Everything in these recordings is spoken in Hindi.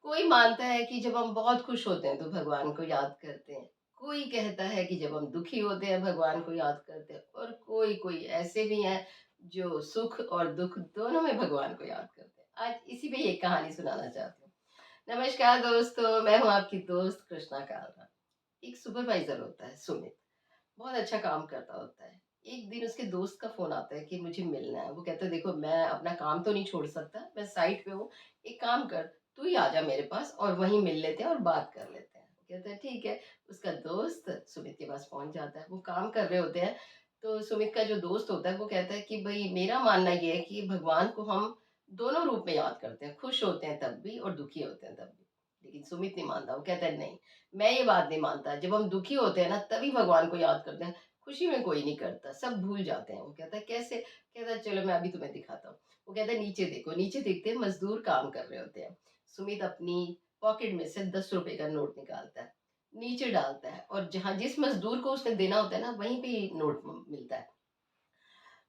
कोई मानता है कि जब हम बहुत खुश होते हैं तो भगवान को याद करते हैं। कोई कहता है कि जब हम दुखी होते हैं भगवान को याद करते हैं और कोई कोई ऐसे भी हैं जो सुख और दुख दोनों में भगवान को याद करते हैं। आज इसी पे एक कहानी सुनाना चाहती हूँ। नमस्कार दोस्तों, मैं हूँ आपकी दोस्त कृष्णा कालरा। एक सुपरवाइजर होता है सुमित, बहुत अच्छा काम करता होता है। एक दिन उसके दोस्त का फ़ोन आता है कि मुझे मिलना है। वो कहता है देखो मैं अपना काम तो नहीं छोड़ सकता, मैं साइट पे हूँ, एक काम कर तू ही आ जा मेरे पास और वहीं मिल लेते हैं और बात कर लेते हैं। वो कहता है ठीक है। उसका दोस्त सुमित के पास पहुँच जाता है, वो काम कर रहे होते हैं। तो सुमित का जो दोस्त होता है वो कहता है कि भई मेरा मानना ये है कि भगवान को हम दोनों रूप में याद करते हैं, खुश होते हैं तब भी और दुखी होते हैं तब भी। लेकिन सुमित नहीं मानता, वो कहता है नहीं, मैं ये बात नहीं मानता। जब हम दुखी होते हैं ना तभी भगवान को याद करते हैं, खुशी में कोई नहीं करता, सब भूल जाते हैं। वो कहता है कैसे? कहता है चलो मैं अभी तुम्हें दिखाता हूँ। वो कहता है नीचे देखो, नीचे देखते हैं मज़दूर काम कर रहे होते हैं। सुमित अपनी पॉकेट में से ₹10 का नोट निकालता है, नीचे डालता है और जहाँ जिस मज़दूर को उसने देना होता है ना वहीं पे नोट मिलता है।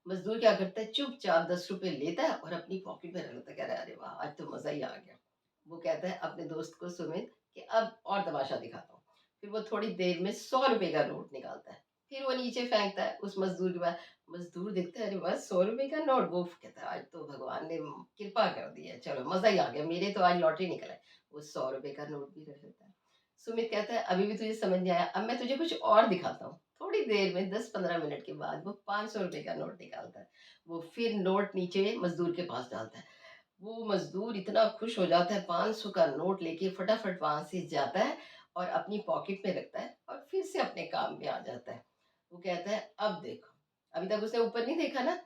मज़दूर क्या करता है चुपचाप ₹10 लेता है और अपनी पॉकेट में रख लेता है, कह रहा है अरे वाह! आज तो मज़ा ही आ गया। वो कहता है अपने दोस्त को सुमित कि अब और तमाशा दिखाता हूँ। फिर वो थोड़ी देर में ₹100 का नोट निकालता है। फिर वो नीचे फेंकता है उस मज़दूर के पास। मज़दूर देखता है अरे वाह! ₹100 का नोट। वो कहता है आज तो भगवान ने कृपा कर दी है, चलो मज़ा ही आ गया, मेरे तो आज लॉटरी निकला है। वो ₹100 का नोट भी रख लेता है। सुमित कहता है अभी भी तुझे समझ नहीं आया, अब मैं तुझे कुछ और दिखाता हूँ। थोड़ी देर में 10-15 मिनट के बाद वो ₹500 का नोट निकालता है। वो फिर नोट नीचे मज़दूर के पास डालता है। वो मज़दूर इतना खुश हो जाता है, 500 का नोट लेके फटाफट वहाँ से जाता है और अपनी पॉकेट में रखता है और फिर से अपने काम में आ जाता है। वो कहता है अब देखो, अभी तक उसने ऊपर नहीं देखा ना?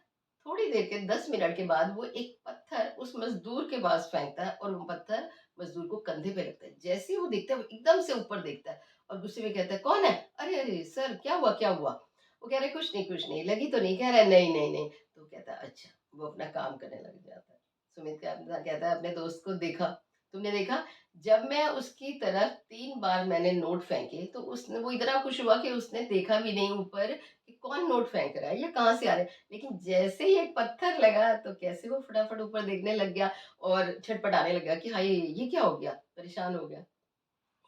थोड़ी देर के 10 मिनट के बाद वो एक पत्थर उस मज़दूर के पास फेंकता है और वो पत्थर मज़दूर को कंधे पे रखता है। जैसे ही वो देखता है, वो एकदम से ऊपर देखता है और गुस्से में कहता है, "कौन है?" "अरे, अरे! सर क्या हुआ, क्या हुआ?" वो कह रहा है, कुछ नहीं, लगी तो नहीं?" कह रहा है, "नहीं, नहीं, नहीं।" तो कहता है, "अच्छा।" वो अपना काम करने लग जाता है। सुमित कहता है अपने दोस्त को, "देखा, तुमने देखा? जब मैं उसकी तरफ 3 बार मैंने नोट फेंके, तो उसने वो इतना खुश हुआ कि उसने देखा भी नहीं ऊपर कि कौन नोट फेंक रहा है या कहाँ से आ रहा है। लेकिन जैसे ही एक पत्थर लगा, तो कैसे वो फटाफट ऊपर देखने लग गया और छटपटाने लग गया कि हाय! ये क्या हो गया?" परेशान हो गया।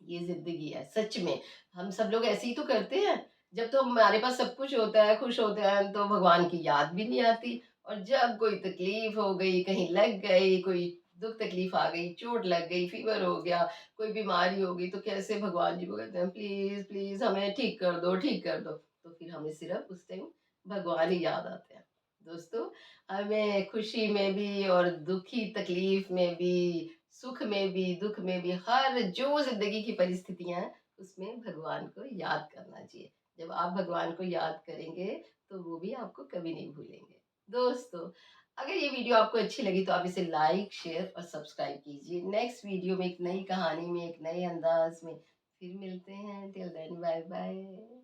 ये ज़िंदगी है, सच में। हम सब लोग ऐसे ही तो करते हैं। जब तो हमारे पास सब कुछ होता है, खुश होते हैं, तो भगवान की याद भी नहीं आती और जब कोई तकलीफ़ हो गई, कहीं लग गई, कोई दुःख तकलीफ़ आ गई, चोट लग गई, फ़ीवर हो गया, कोई बीमारी हो गई, तो कैसे भगवान जी को कहते हैं, "प्लीज़, प्लीज़ हमें ठीक कर दो, ठीक कर दो।" तो फिर हमें सिर्फ़ उस टाइम भगवान ही याद आते हैं। दोस्तों, हमें खुशी में भी और दुखी तकलीफ़ में भी, सुख में भी, दुःख में भी, हर जो ज़िंदगी की परिस्थितियाँ हैं, उसमें भगवान को याद करना चाहिए। जब आप भगवान को याद करेंगे, तो वो भी आपको कभी नहीं भूलेंगे। दोस्तों, अगर ये वीडियो आपको अच्छी लगी तो आप इसे लाइक, शेयर और सब्सक्राइब कीजिए। नेक्स्ट वीडियो में एक नई कहानी में, एक नए अंदाज़ में फिर मिलते हैं। Till then bye bye.